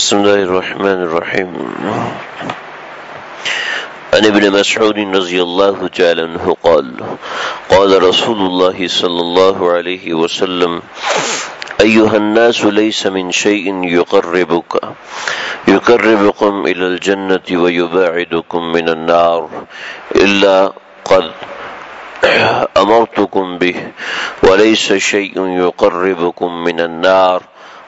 بسم الله الرحمن الرحيم. عن ابن مسعود رضي الله تعالى عنه قال قال رسول الله صلى الله عليه وسلم أيها الناس ليس من شيء يقربكم إلى الجنة ويباعدكم من النار إلا قد أمرتكم به وليس شيء يقربكم من النار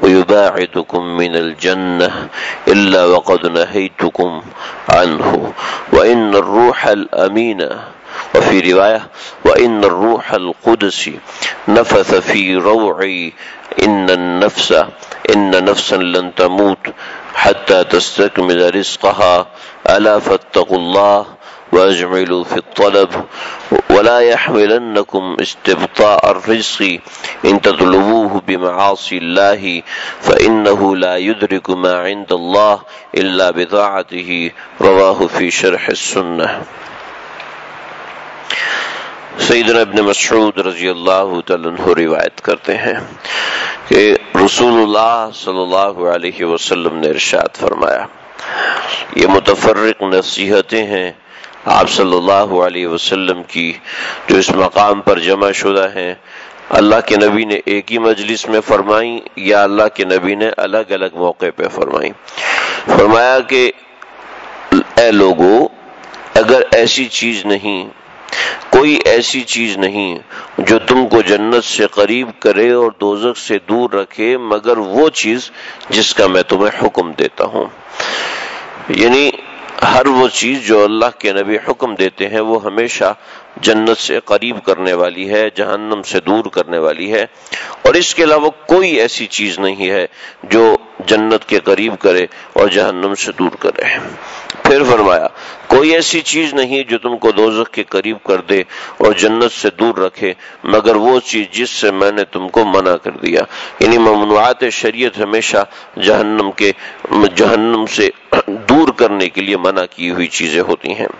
ويباعدكم من الجنة إلا وقد نهيتكم عنه وإن الروح الأمين وفي رواية وإن الروح القدس نفث في روعي إن نفسا لن تموت حتى تستكمل رزقها ألا فاتقوا الله وأجملوا في الطلب ولا يحملنكم استبطاء الرزق إن تطلبوه بمعاصي الله فإنه لا يدرك ما عند الله إلا بطاعته رواه في شرح السنة. سیدنا ابن مسعود رضی اللہ تعالیٰ عنہ روایت کرتے ہیں کہ رسول اللہ صلی اللہ علیہ وسلم نے ارشاد فرمایا، یہ متفرق نصیحتیں ہیں آپ صلی اللہ علیہ وسلم کی جو اس مقام پر جمع شدہ ہیں، اللہ کے نبی نے ایک ہی مجلس میں فرمائیں یا اللہ کے نبی نے الگ الگ موقع پہ فرمائیں۔ فرمایا کہ اے لوگو، اگر ایسی چیز نہیں، کوئی ایسی چیز نہیں جو تم کو جنت سے قریب کرے اور دوزخ سے دور رکھے مگر وہ چیز جس کا میں تمہیں حکم دیتا ہوں۔ یعنی ہر وہ چیز جو اللہ کے نبی حکم دیتے ہیں وہ ہمیشہ جنت سے قریب کرنے والی ہے، جہنم سے دور کرنے والی ہے، اور اس کے علاوہ کوئی ایسی چیز نہیں ہے جو جنت کے قریب کرے اور جہنم سے دور کرے۔ پھر فرمایا کوئی ایسی چیز نہیں جو تم کو دوزخ کے قریب کر دے اور جنت سے دور رکھے مگر وہ چیز جس سے میں نے تم کو منع کر دیا۔ یعنی ممنوعات شریعت ہمیشہ جہنم سے دور کرنے کے لیے منع کی ہوئی چیزیں ہوتی ہیں۔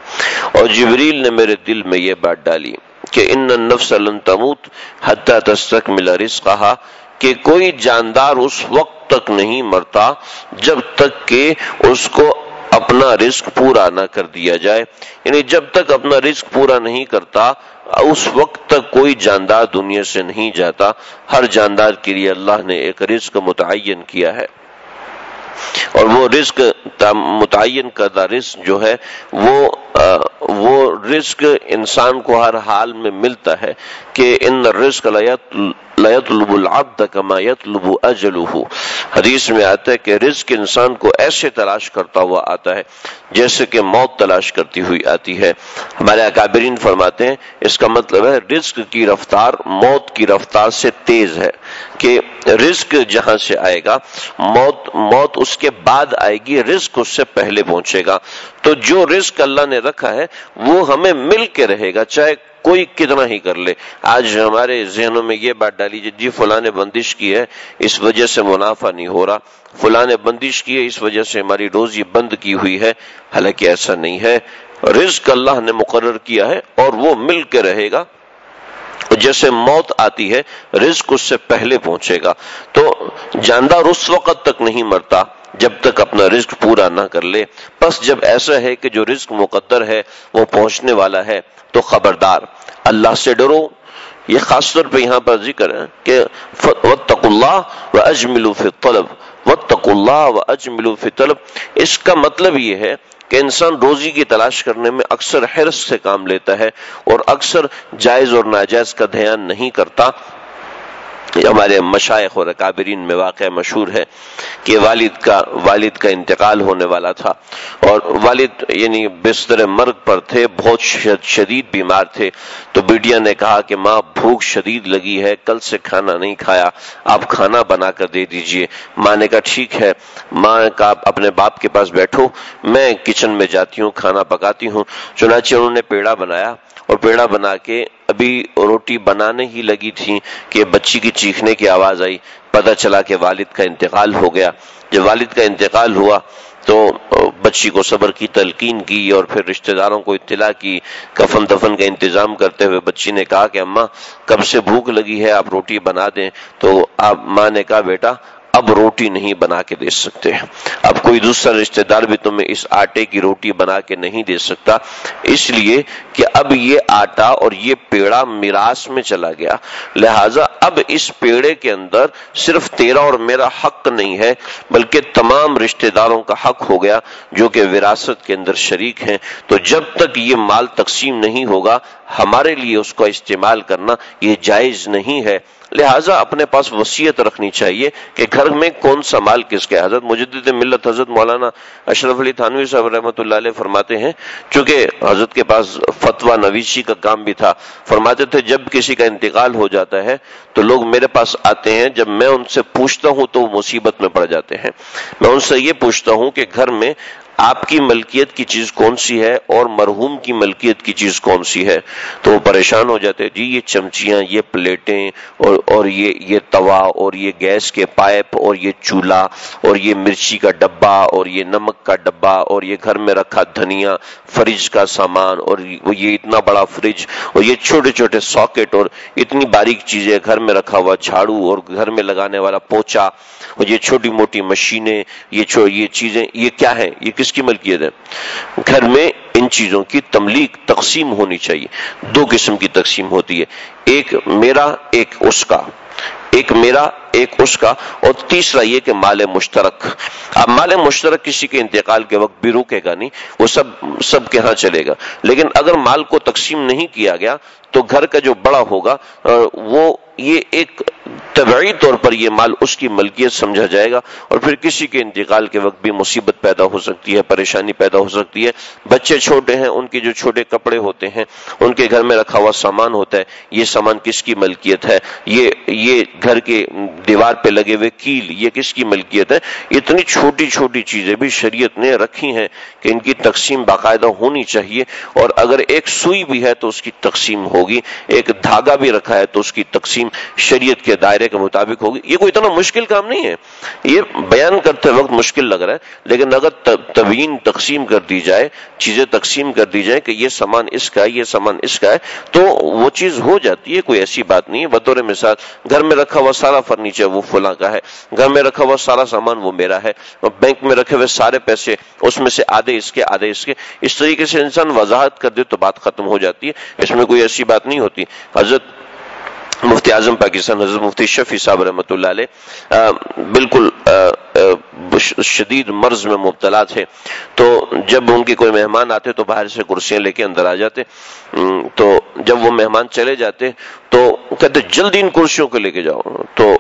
اور جبریل نے میرے دل میں یہ بات ڈالی کہ ان النفس لن تموت حتی تستکمل رزقها، کہ کوئی جاندار اس وقت تک نہیں مرتا جب تک کہ اس کو اپنا رزق پورا نہ کر دیا جائے۔ یعنی جب تک اپنا رزق پورا نہیں کرتا اس وقت تک کوئی جاندار دنیا سے نہیں جاتا۔ ہر جاندار کے لیے اللہ نے ایک رزق متعین کیا ہے، اور وہ رزق متعین کردہ رزق جو ہے وہ رزق انسان کو ہر حال میں ملتا ہے کہ ان الرزق لا يطلب العبد كما يطلب اجله۔ حدیث میں آتا ہے کہ رزق انسان کو ایسے تلاش کرتا ہوا آتا ہے جیسے کہ موت تلاش کرتی ہوئی آتی ہے۔ ہمارے اکابرین فرماتے ہیں اس کا مطلب ہے رزق کی رفتار موت کی رفتار سے تیز ہے، کہ رزق جہاں سے آئے گا موت اس کے بعد آئے گی، رزق اس سے پہلے پہنچے گا۔ تو جو رزق اللہ نے رکھا ہے وہ ہمیں مل کے رہے گا، چاہے کوئی کتنا ہی کر لے۔ آج ہمارے ذہنوں میں یہ بات ڈالی جی فلاں نے بندش کی ہے اس وجہ سے منافع نہیں ہو رہا، فلاں نے بندش کی ہے اس وجہ سے ہماری روزی بند کی ہوئی ہے، حالانکہ ایسا نہیں ہے۔ رزق اللہ نے مقرر کیا ہے اور وہ مل کے رہے گا، جیسے موت آتی ہے رزق اس سے پہلے پہنچے گا۔ تو جاندار اس وقت تک نہیں مرتا جب تک اپنا رزق پورا نہ کر لے۔ پس جب ایسا ہے کہ جو رزق مقدر ہے وہ پہنچنے والا ہے تو خبردار اللہ سے ڈرو۔ یہ خاص طور پہ یہاں پر ذکر ہے کہ واتقوا اللہ واجملوا فی الطلب، واتقوا اللہ واجملوا فی الطلب۔ اس کا مطلب یہ ہے کہ انسان روزی کی تلاش کرنے میں اکثر حرص سے کام لیتا ہے اور اکثر جائز اور ناجائز کا دھیان نہیں کرتا۔ ہمارے مشائخ اور اکابرین میں واقعہ مشہور ہے کہ والد کا انتقال ہونے والا تھا، اور والد یعنی بستر مرگ پر تھے، بہت شدید بیمار تھے۔ تو بیٹیا نے کہا کہ ماں بھوک شدید لگی ہے، کل سے کھانا نہیں کھایا، آپ کھانا بنا کر دے دیجئے۔ ماں نے کہا ٹھیک ہے۔ ماں نے کہا اپنے باپ کے پاس بیٹھو، میں کچن میں جاتی ہوں کھانا پکاتی ہوں۔ چنانچہ انہوں نے پیڑا بنایا، اور پیڑا بنا کے ابھی روٹی بنانے ہی لگی تھی کہ بچی کی چیخنے کی آواز آئی، پتہ چلا کہ والد کا انتقال ہو گیا۔ جب والد کا انتقال ہوا تو بچی کو صبر کی تلقین کی اور پھر رشتہ داروں کو اطلاع کی، کفن دفن کا انتظام کرتے ہوئے بچی نے کہا کہ اماں کب سے بھوک لگی ہے، آپ روٹی بنا دیں۔ تو ماں نے کہا بیٹا اب روٹی نہیں بنا کے دے سکتے، اب کوئی دوسرا رشتہ دار بھی تمہیں اس آٹے کی روٹی بنا کے نہیں دے سکتا، اس لیے کہ اب یہ آٹا اور یہ پیڑا میراث میں چلا گیا، لہذا اب اس پیڑے کے اندر صرف تیرا اور میرا حق نہیں ہے بلکہ تمام رشتہ داروں کا حق ہو گیا جو کہ وراثت کے اندر شریک ہیں۔ تو جب تک یہ مال تقسیم نہیں ہوگا ہمارے لیے اس کو استعمال کرنا یہ جائز نہیں ہے، لہٰذا اپنے پاس وصیت رکھنی چاہیے کہ گھر میں کون سا مال کس کے۔ حضرت مجدد ملت حضرت مولانا اشرف علی تھانوی صاحب رحمۃ اللہ علیہ فرماتے ہیں، چونکہ حضرت کے پاس فتویٰ نویسی کا کام بھی تھا، فرماتے تھے جب کسی کا انتقال ہو جاتا ہے تو لوگ میرے پاس آتے ہیں، جب میں ان سے پوچھتا ہوں تو وہ مصیبت میں پڑ جاتے ہیں۔ میں ان سے یہ پوچھتا ہوں کہ گھر میں آپ کی ملکیت کی چیز کون سی ہے اور مرحوم کی ملکیت کی چیز کون سی ہے، تو وہ پریشان ہو جاتے ہیں، جی یہ چمچیاں، یہ پلیٹیں اور یہ توا اور یہ گیس کے پائپ اور یہ چولہا اور یہ مرچی کا ڈبہ اور یہ نمک کا ڈبہ اور یہ گھر میں رکھا دھنیا، فریج کا سامان اور یہ اتنا بڑا فریج اور یہ چھوٹے چھوٹے ساکٹ اور اتنی باریک چیزیں، گھر میں رکھا ہوا جھاڑو اور گھر میں لگانے والا پوچا اور یہ چھوٹی موٹی مشینیں، یہ چیزیں، یہ کیا ہے، یہ کس کی ملکیت ہے؟ گھر میں ان چیزوں کی تملیک تقسیم ہونی چاہیے۔ دو قسم کی تقسیم ہوتی ہے، ایک میرا ایک اس کا، ایک میرا ایک اس کا، اور تیسرا یہ کہ مال مشترک۔ اب مال مشترک کسی کے انتقال کے وقت بھی روکے گا نہیں، وہ سب کے ہاں چلے گا، لیکن اگر مال کو تقسیم نہیں کیا گیا تو گھر کا جو بڑا ہوگا وہ یہ ایک طبعی طور پر یہ مال اس کی ملکیت سمجھا جائے گا، اور پھر کسی کے انتقال کے وقت بھی مصیبت پیدا ہو سکتی ہے، پریشانی پیدا ہو سکتی ہے۔ بچے چھوٹے ہیں، ان کے جو چھوٹے کپڑے ہوتے ہیں، ان کے گھر میں رکھا ہوا سامان ہوتا ہے، یہ سامان کس کی ملکیت ہے؟ یہ گھر کے دیوار پہ لگے ہوئے کیل، یہ کس کی ملکیت ہے؟ اتنی چھوٹی چھوٹی چیزیں بھی شریعت نے رکھی ہیں کہ ان کی تقسیم باقاعدہ ہونی چاہیے، اور اگر ایک سوئی بھی ہے تو اس کی تقسیم ہوگی، ایک دھاگا بھی رکھا ہے تو اس کی تقسیم شریعت کے دائرے کے مطابق ہوگی۔ یہ کوئی اتنا مشکل کام نہیں ہے، یہ بیان کرتے وقت مشکل لگ رہا ہے، لیکن اگر تبیین تقسیم کر دی جائے، چیزیں تقسیم کر دی جائیں کہ یہ سامان اس کا ہے، یہ سامان اس کا ہے، تو وہ چیز ہو جاتی ہے، کوئی ایسی بات نہیں ہے۔ بطور مثال گھر میں رکھا ہوا سارا فرنیچر وہ فلاں کا ہے، گھر میں رکھا ہوا سارا سامان وہ میرا ہے، بینک میں رکھے ہوئے سارے پیسے اس میں سے آدھے اس کے آدھے اس کے، اس طریقے سے انسان وضاحت کر دے تو بات ختم ہو جاتی ہے، اس میں کوئی ایسی بات نہیں ہوتی۔ حضرت مفتی اعظم پاکستان حضرت مفتی شفیع صاحب رحمۃ اللہ علیہ بالکل شدید مرض میں مبتلا تھے، تو جب ان کے کوئی مہمان آتے تو باہر سے کرسیاں لے کے اندر آ جاتے، تو جب وہ مہمان چلے جاتے تو کہتے جلدی ان کرسیوں کو لے کے جاؤ، تو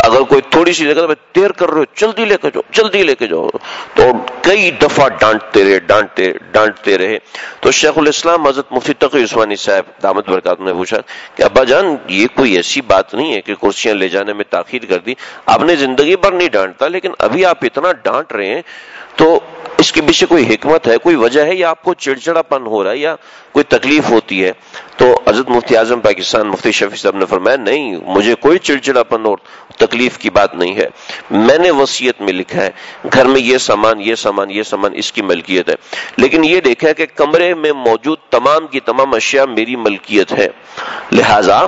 اگر کوئی تھوڑی سی جگہ دیر کر رہے ہو جلدی لے کے جاؤ، جلدی لے کے جاؤ، تو کئی دفعہ ڈانٹتے رہے۔ تو شیخ الاسلام حضرت مفتی تقی عثمانی صاحب دامت برکات نے پوچھا کہ ابا جان یہ کوئی ایسی بات نہیں ہے کہ کرسیاں لے جانے میں تاخیر کر دی، آپ نے زندگی بھر نہیں ڈانٹتا لیکن ابھی آپ اتنا ڈانٹ رہے ہیں، تو اس کے پیچھے کوئی حکمت ہے، کوئی وجہ ہے، یا آپ کو چڑچڑا پن ہو رہا ہے یا کوئی تکلیف ہوتی ہے؟ تو حضرت مفتی اعظم پاکستان مفتی شفیع صاحب نے فرمایا نہیں، مجھے کوئی چڑچڑا پن اور تکلیف کی بات نہیں ہے، میں نے وصیت میں لکھا ہے گھر میں یہ سامان یہ سامان یہ سامان اس کی ملکیت ہے، لیکن یہ دیکھا ہے کہ کمرے میں موجود تمام کی تمام اشیاء میری ملکیت ہے، لہذا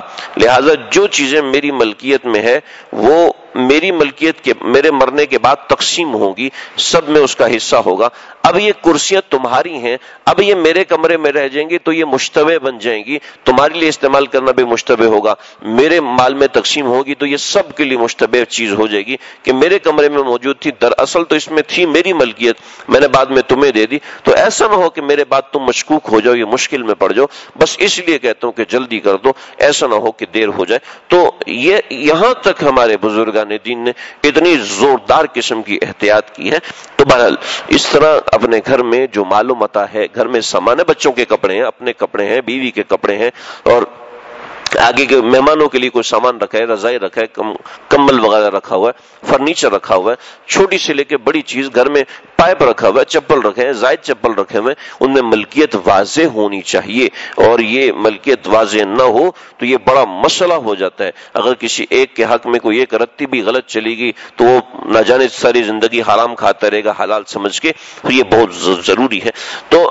جو چیزیں میری ملکیت میں ہے وہ میری ملکیت کے میرے مرنے کے بعد تقسیم ہوں گی، سب میں اس کا حصہ ہوگا۔ اب یہ کرسیاں تمہاری ہیں، اب یہ میرے کمرے میں رہ جائیں گی تو یہ مشتبہ بن جائیں گی، تمہارے لیے استعمال کرنا بھی مشتبہ ہوگا، میرے مال میں تقسیم ہوگی تو یہ سب کے لیے مشتبہ چیز ہو جائے گی کہ میرے کمرے میں موجود تھی، دراصل تو اس میں تھی میری ملکیت، میں نے بعد میں تمہیں دے دی، تو ایسا نہ ہو کہ میرے بعد تم مشکوک ہو جاؤ، یہ مشکل میں پڑ جاؤ، بس اس لیے کہتا ہوں کہ جلدی کر دو، ایسا نہ ہو کہ دیر ہو جائے۔ تو یہ یہاں تک ہمارے بزرگان دین نے اتنی زوردار قسم کی احتیاط کی ہے۔ تو بہرحال اس طرح اپنے گھر میں جو مال و متاع ہے، گھر میں سامان ہے، بچوں کے کپڑے ہیں، اپنے کپڑے ہیں، بیوی کے کپڑے ہیں، اور آگے کے مہمانوں کے لیے کوئی سامان رکھا ہے، رضائی رکھا ہے، کمبل وغیرہ رکھا ہوا ہے، فرنیچر رکھا ہوا ہے، چھوٹی سے لے کے بڑی چیز، گھر میں پائپ رکھا ہوا ہے، چپل رکھے ہیں، زائد چپل رکھے ہوئے ہیں، ان میں ملکیت واضح ہونی چاہیے، اور یہ ملکیت واضح نہ ہو تو یہ بڑا مسئلہ ہو جاتا ہے۔ اگر کسی ایک کے حق میں کوئی ایک رتی بھی غلط چلی گئی تو وہ نہ جانے ساری زندگی حرام کھاتا رہے گا حلال سمجھ کے، تو یہ بہت ضروری ہے۔ تو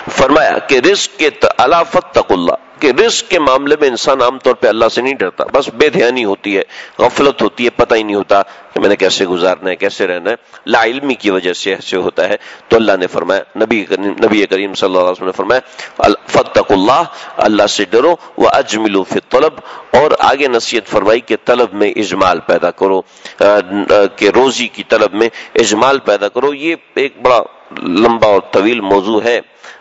فرمایا کہ رزق کے الا فاتقوا اللہ، کہ رزق کے معاملے میں انسان عام طور پہ اللہ سے نہیں ڈرتا، بس بے دھیانی ہوتی ہے، غفلت ہوتی ہے، پتہ ہی نہیں ہوتا کہ میں نے کیسے گزارنا ہے، کیسے رہنا ہے، لا علمی کی وجہ سے ایسے ہوتا ہے۔ تو اللہ نے فرمایا، نبی کریم صلی اللہ علیہ وسلم نے فرمایا فاتقوا اللہ، اللہ سے ڈرو، واجملوا فی الطلب، اور آگے نصیحت فرمائی کہ طلب میں اجمال پیدا کرو، کہ روزی کی طلب میں اجمال پیدا کرو۔ یہ ایک بڑا لمبا اور طویل موضوع ہے،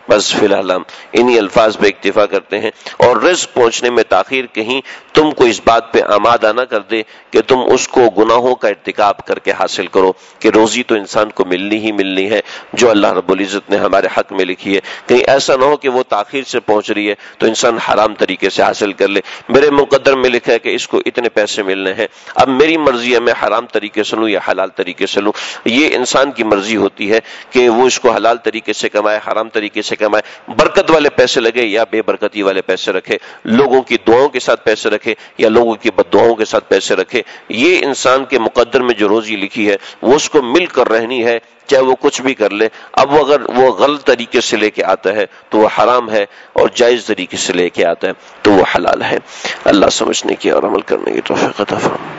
بس فی الحال ہم انہی الفاظ پہ اکتفا کرتے ہیں۔ اور رزق پہنچنے میں تاخیر کہیں تم کو اس بات پہ آمادہ نہ کر دے کہ تم اس کو گناہوں کا ارتکاب کر کے حاصل کرو، کہ روزی تو انسان کو ملنی ہی ملنی ہے جو اللہ رب العزت نے ہمارے حق میں لکھی ہے، کہیں ایسا نہ ہو کہ وہ تاخیر سے پہنچ رہی ہے تو انسان حرام طریقے سے حاصل کر لے۔ میرے مقدر میں لکھا ہے کہ اس کو اتنے پیسے ملنے ہیں، اب میری مرضی ہے میں حرام طریقے سے لوں یا حلال طریقے سے لوں۔ یہ انسان کی مرضی ہوتی ہے کہ وہ اس کو حلال طریقے سے کمائے، حرام طریقے سے کمائے، برکت والے پیسے لگے یا بے برکتی والے پیسے رکھے، لوگوں کی دعاؤں کے ساتھ پیسے رکھے یا لوگوں کی بد دعاؤں کے ساتھ پیسے رکھے۔ یہ انسان کے مقدر میں جو روزی لکھی ہے وہ اس کو مل کر رہنی ہے، چاہے وہ کچھ بھی کر لے۔ اب اگر وہ غلط طریقے سے لے کے آتا ہے تو وہ حرام ہے، اور جائز طریقے سے لے کے آتا ہے تو وہ حلال ہے۔ اللہ سمجھنے کی اور عمل کرنے کی توفیق عطا فرمائے۔